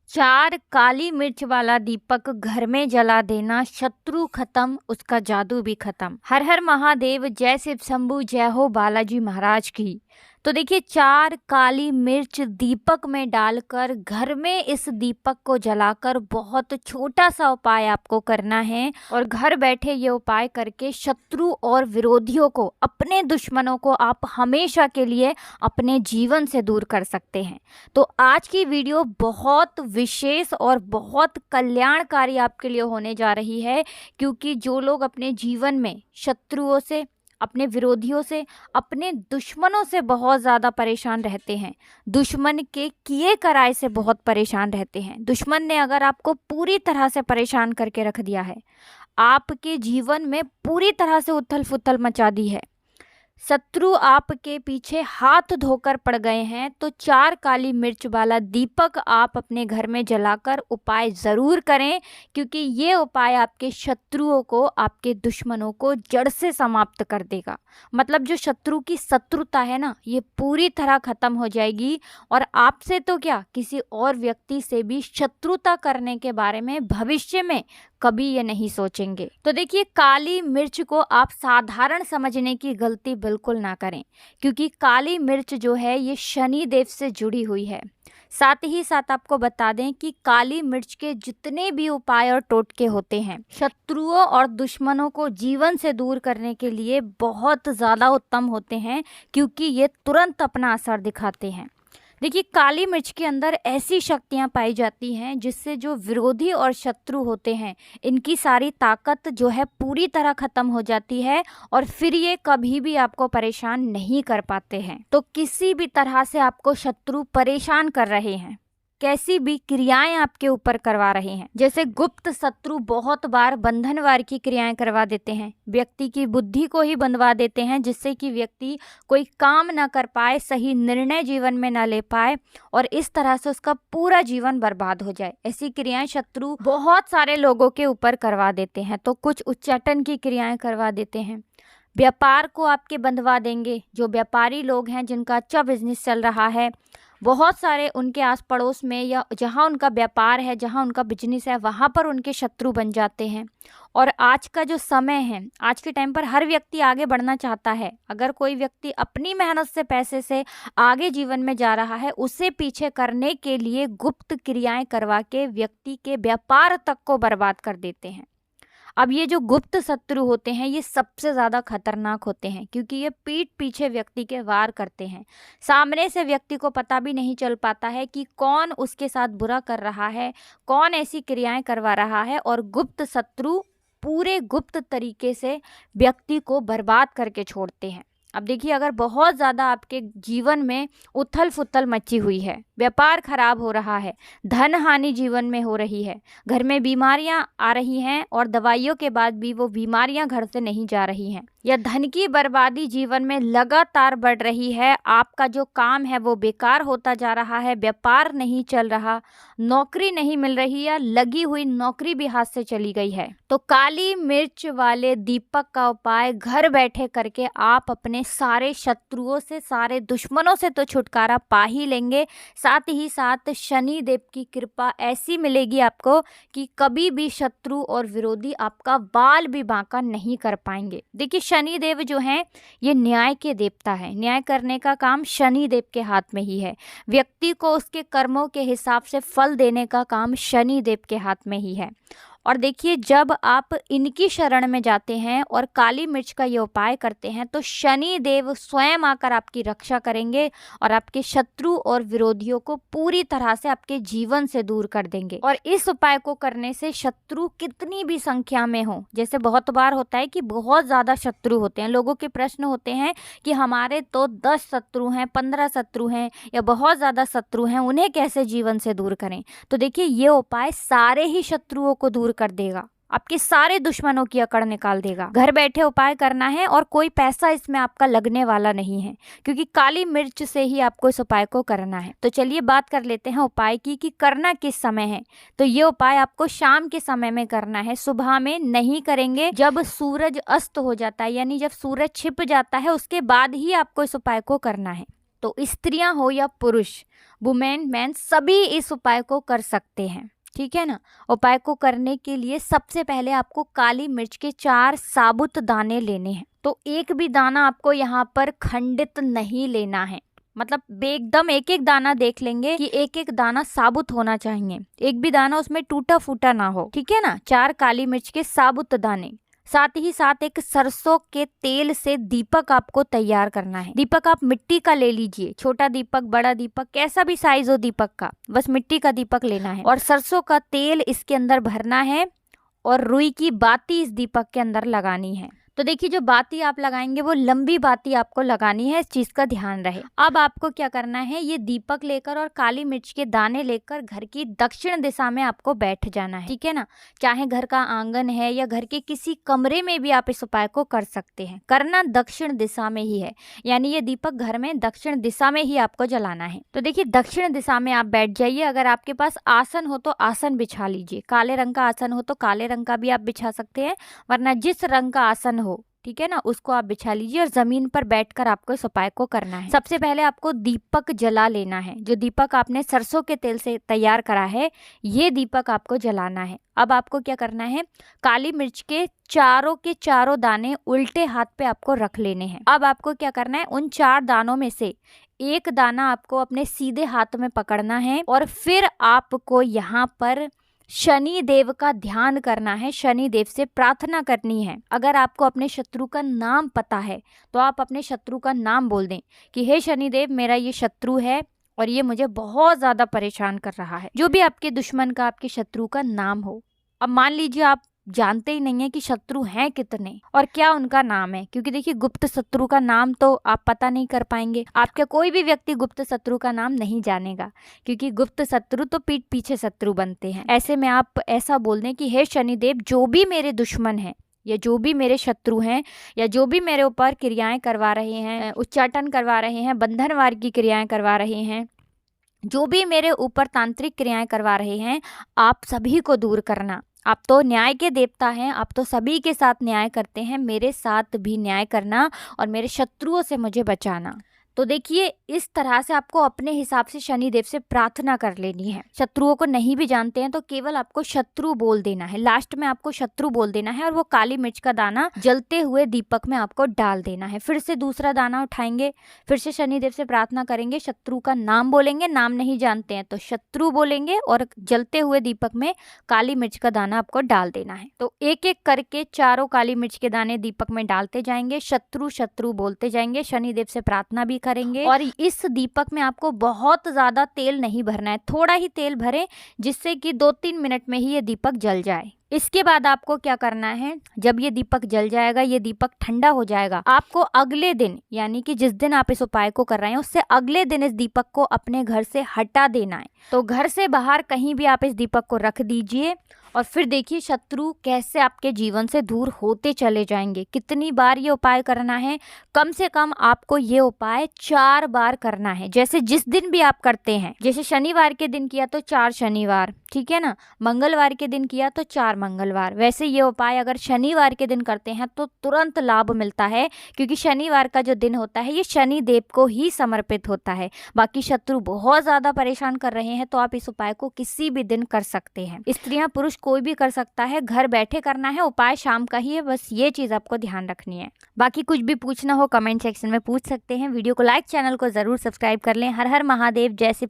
4 काली मिर्च वाला दीपक घर में जला देना, शत्रु खत्म, उसका जादू भी खत्म। हर हर महादेव, जय शिव शंभू, जय हो बालाजी महाराज की। तो देखिए 4 काली मिर्च दीपक में डालकर घर में इस दीपक को जलाकर बहुत छोटा सा उपाय आपको करना है और घर बैठे ये उपाय करके शत्रु और विरोधियों को, अपने दुश्मनों को आप हमेशा के लिए अपने जीवन से दूर कर सकते हैं। तो आज की वीडियो बहुत विशेष और बहुत कल्याणकारी आपके लिए होने जा रही है, क्योंकि जो लोग अपने जीवन में शत्रुओं से, अपने विरोधियों से, अपने दुश्मनों से बहुत ज़्यादा परेशान रहते हैं, दुश्मन के किए कराए से बहुत परेशान रहते हैं, दुश्मन ने अगर आपको पूरी तरह से परेशान करके रख दिया है, आपके जीवन में पूरी तरह से उथल पुथल मचा दी है, शत्रु आपके पीछे हाथ धोकर पड़ गए हैं, तो 4 काली मिर्च वाला दीपक आप अपने घर में जलाकर उपाय ज़रूर करें, क्योंकि ये उपाय आपके शत्रुओं को, आपके दुश्मनों को जड़ से समाप्त कर देगा। मतलब जो शत्रु की शत्रुता है ना, ये पूरी तरह ख़त्म हो जाएगी और आपसे तो क्या, किसी और व्यक्ति से भी शत्रुता करने के बारे में भविष्य में कभी ये नहीं सोचेंगे। तो देखिए, काली मिर्च को आप साधारण समझने की गलती बिल्कुल ना करें, क्योंकि काली मिर्च जो है ये शनि देव से जुड़ी हुई है। साथ ही साथ आपको बता दें कि काली मिर्च के जितने भी उपाय और टोटके होते हैं, शत्रुओं और दुश्मनों को जीवन से दूर करने के लिए बहुत ज़्यादा उत्तम होते हैं, क्योंकि ये तुरंत अपना असर दिखाते हैं। देखिए, काली मिर्च के अंदर ऐसी शक्तियाँ पाई जाती हैं जिससे जो विरोधी और शत्रु होते हैं, इनकी सारी ताकत जो है पूरी तरह ख़त्म हो जाती है और फिर ये कभी भी आपको परेशान नहीं कर पाते हैं। तो किसी भी तरह से आपको शत्रु परेशान कर रहे हैं, कैसी भी क्रियाएं आपके ऊपर करवा रहे हैं, जैसे गुप्त शत्रु बहुत बार बंधनवार की क्रियाएं करवा देते हैं, व्यक्ति की बुद्धि को ही बंधवा देते हैं, जिससे कि व्यक्ति कोई काम ना कर पाए, सही निर्णय जीवन में ना ले पाए और इस तरह से उसका पूरा जीवन बर्बाद हो जाए। ऐसी क्रियाएं शत्रु बहुत सारे लोगों के ऊपर करवा देते हैं। तो कुछ उच्चाटन की क्रियाएं करवा देते हैं, व्यापार को आपके बंधवा देंगे। जो व्यापारी लोग हैं, जिनका अच्छा बिजनेस चल रहा है, बहुत सारे उनके आस पड़ोस में या जहाँ उनका व्यापार है, जहाँ उनका बिजनेस है, वहाँ पर उनके शत्रु बन जाते हैं। और आज का जो समय है, आज के टाइम पर हर व्यक्ति आगे बढ़ना चाहता है। अगर कोई व्यक्ति अपनी मेहनत से, पैसे से आगे जीवन में जा रहा है, उसे पीछे करने के लिए गुप्त क्रियाएं करवा के व्यक्ति के व्यापार तक को बर्बाद कर देते हैं। अब ये जो गुप्त शत्रु होते हैं, ये सबसे ज़्यादा खतरनाक होते हैं, क्योंकि ये पीठ पीछे व्यक्ति के वार करते हैं। सामने से व्यक्ति को पता भी नहीं चल पाता है कि कौन उसके साथ बुरा कर रहा है, कौन ऐसी क्रियाएं करवा रहा है, और गुप्त शत्रु पूरे गुप्त तरीके से व्यक्ति को बर्बाद करके छोड़ते हैं। अब देखिए, अगर बहुत ज़्यादा आपके जीवन में उथल पुथल मची हुई है, व्यापार खराब हो रहा है, धन हानि जीवन में हो रही है, घर में बीमारियां आ रही हैं और दवाइयों के बाद भी वो बीमारियां घर से नहीं जा रही हैं, या धन की बर्बादी जीवन में लगातार बढ़ रही है, आपका जो काम है वो बेकार होता जा रहा है, व्यापार नहीं चल रहा, नौकरी नहीं मिल रही, या लगी हुई नौकरी भी हाथ से चली गई है, तो काली मिर्च वाले दीपक का उपाय घर बैठे करके आप अपने सारे शत्रुओं से, सारे दुश्मनों से तो छुटकारा पा ही लेंगे। साथ ही साथ शनि देव की कृपा ऐसी मिलेगी आपको कि कभी भी शत्रु और विरोधी आपका बाल भी बांका नहीं कर पाएंगे। देखिए, शनि देव जो हैं, ये न्याय के देवता है। न्याय करने का काम शनि देव के हाथ में ही है। व्यक्ति को उसके कर्मों के हिसाब से फल देने का काम शनि देव के हाथ में ही है। और देखिए, जब आप इनकी शरण में जाते हैं और काली मिर्च का ये उपाय करते हैं, तो शनि देव स्वयं आकर आपकी रक्षा करेंगे और आपके शत्रु और विरोधियों को पूरी तरह से आपके जीवन से दूर कर देंगे। और इस उपाय को करने से शत्रु कितनी भी संख्या में हो, जैसे बहुत बार होता है कि बहुत ज़्यादा शत्रु होते हैं, लोगों के प्रश्न होते हैं कि हमारे तो 10 शत्रु हैं, 15 शत्रु हैं, या बहुत ज़्यादा शत्रु हैं, उन्हें कैसे जीवन से दूर करें। तो देखिए, ये उपाय सारे ही शत्रुओं को दूर कर देगा, आपके सारे दुश्मनों की अकड़ निकाल देगा। घर बैठे उपाय करना है और कोई पैसा इसमें आपका लगने वाला नहीं है, क्योंकि काली मिर्च से ही आपको इस उपाय को करना है। तो चलिए बात कर लेते हैं उपाय की कि करना किस समय है। तो ये उपाय आपको शाम के समय में करना है, सुबह में नहीं करेंगे। जब सूरज अस्त हो जाता है, यानी जब सूरज छिप जाता है, उसके बाद ही आपको इस उपाय को करना है। तो स्त्रियां हो या पुरुष, वुमेन मैन सभी इस उपाय को कर सकते हैं, ठीक है ना। उपाय को करने के लिए सबसे पहले आपको काली मिर्च के 4 साबुत दाने लेने हैं। तो एक भी दाना आपको यहाँ पर खंडित नहीं लेना है, मतलब एकदम एक एक दाना देख लेंगे कि एक एक दाना साबुत होना चाहिए, एक भी दाना उसमें टूटा फूटा ना हो, ठीक है ना। 4 काली मिर्च के साबुत दाने, साथ ही साथ एक सरसों के तेल से दीपक आपको तैयार करना है। दीपक आप मिट्टी का ले लीजिए, छोटा दीपक, बड़ा दीपक, कैसा भी साइज हो दीपक का, बस मिट्टी का दीपक लेना है और सरसों का तेल इसके अंदर भरना है और रुई की बाती इस दीपक के अंदर लगानी है। तो देखिए जो बाती आप लगाएंगे वो लंबी बाती आपको लगानी है, इस चीज का ध्यान रहे। अब आपको क्या करना है, ये दीपक लेकर और काली मिर्च के दाने लेकर घर की दक्षिण दिशा में आपको बैठ जाना है, ठीक है ना। चाहे घर का आंगन है या घर के किसी कमरे में भी आप इस उपाय को कर सकते हैं। करना दक्षिण दिशा में ही है, यानी ये दीपक घर में दक्षिण दिशा में ही आपको जलाना है। तो देखिए दक्षिण दिशा में आप बैठ जाइए। अगर आपके पास आसन हो तो आसन बिछा लीजिए, काले रंग का आसन हो तो काले रंग का भी आप बिछा सकते हैं, वरना जिस रंग का आसन हो, ठीक है ना, उसको आप बिछा लीजिए और जमीन पर बैठकर आपको इस उपाय को करना है। सबसे पहले आपको दीपक जला लेना है। जो दीपक आपने सरसों के तेल से तैयार करा है, ये दीपक आपको जलाना है। अब आपको क्या करना है, काली मिर्च के चारों दाने उल्टे हाथ पे आपको रख लेने हैं। अब आपको क्या करना है, उन 4 दानों में से एक दाना आपको अपने सीधे हाथ में पकड़ना है और फिर आपको यहाँ पर शनि देव का ध्यान करना है, शनि देव से प्रार्थना करनी है। अगर आपको अपने शत्रु का नाम पता है तो आप अपने शत्रु का नाम बोल दें कि हे शनि देव, मेरा ये शत्रु है और ये मुझे बहुत ज्यादा परेशान कर रहा है। जो भी आपके दुश्मन का, आपके शत्रु का नाम हो। अब मान लीजिए आप जानते ही नहीं है कि शत्रु हैं कितने और क्या उनका नाम है, क्योंकि देखिए गुप्त शत्रु का नाम तो आप पता नहीं कर पाएंगे। आपका कोई भी व्यक्ति गुप्त शत्रु का नाम नहीं जानेगा, क्योंकि गुप्त शत्रु तो पीठ पीछे शत्रु बनते हैं। ऐसे में आप ऐसा बोल दें कि हे शनिदेव, जो भी मेरे दुश्मन है या जो भी मेरे शत्रु हैं या जो भी मेरे ऊपर क्रियाएं करवा रहे हैं, उच्चाटन करवा रहे हैं, बंधनवार की क्रियाएं करवा रहे हैं, जो भी मेरे ऊपर तांत्रिक क्रियाएं करवा रहे हैं, आप सभी को दूर करना। आप तो न्याय के देवता हैं, आप तो सभी के साथ न्याय करते हैं, मेरे साथ भी न्याय करना और मेरे शत्रुओं से मुझे बचाना। तो देखिए इस तरह से आपको अपने हिसाब से शनि देव से प्रार्थना कर लेनी है। शत्रुओं को नहीं भी जानते हैं तो केवल आपको शत्रु बोल देना है, लास्ट में आपको शत्रु बोल देना है और वो काली मिर्च का दाना जलते हुए दीपक में आपको डाल देना है। फिर से दूसरा दाना उठाएंगे, फिर से शनि देव से प्रार्थना करेंगे, शत्रु का नाम बोलेंगे, नाम नहीं जानते हैं तो शत्रु बोलेंगे और जलते हुए दीपक में काली मिर्च का दाना आपको डाल देना है। तो एक एक करके 4 काली मिर्च के दाने दीपक में डालते जाएंगे, शत्रु शत्रु बोलते जाएंगे, शनि देव से प्रार्थना भी करेंगे। और इस दीपक में आपको बहुत ज्यादा तेल नहीं भरना है, थोड़ा ही तेल भरें जिससे कि 2-3 मिनट में ही ये दीपक जल जाए। इसके बाद आपको क्या करना है, जब ये दीपक जल जाएगा, ये दीपक ठंडा हो जाएगा, आपको अगले दिन यानी कि जिस दिन आप इस उपाय को कर रहे हैं उससे अगले दिन इस दीपक को अपने घर से हटा देना है। तो घर से बाहर कहीं भी आप इस दीपक को रख दीजिए और फिर देखिए शत्रु कैसे आपके जीवन से दूर होते चले जाएंगे। कितनी बार ये उपाय करना है, कम से कम आपको ये उपाय 4 बार करना है। जैसे जिस दिन भी आप करते हैं, जैसे शनिवार के दिन किया तो 4 शनिवार, ठीक है ना, मंगलवार के दिन किया तो 4 मंगलवार। वैसे ये उपाय अगर शनिवार के दिन करते हैं तो तुरंत लाभ मिलता है, क्योंकि शनिवार का जो दिन होता है ये शनि देव को ही समर्पित होता है। बाकी शत्रु बहुत ज्यादा परेशान कर रहे हैं तो आप इस उपाय को किसी भी दिन कर सकते हैं। स्त्रियां पुरुष कोई भी कर सकता है, घर बैठे करना है, उपाय शाम का ही है, बस ये चीज आपको ध्यान रखनी है। बाकी कुछ भी पूछना हो कमेंट सेक्शन में पूछ सकते हैं। वीडियो को लाइक, चैनल को जरूर सब्सक्राइब कर लें। हर हर महादेव, जय शिव।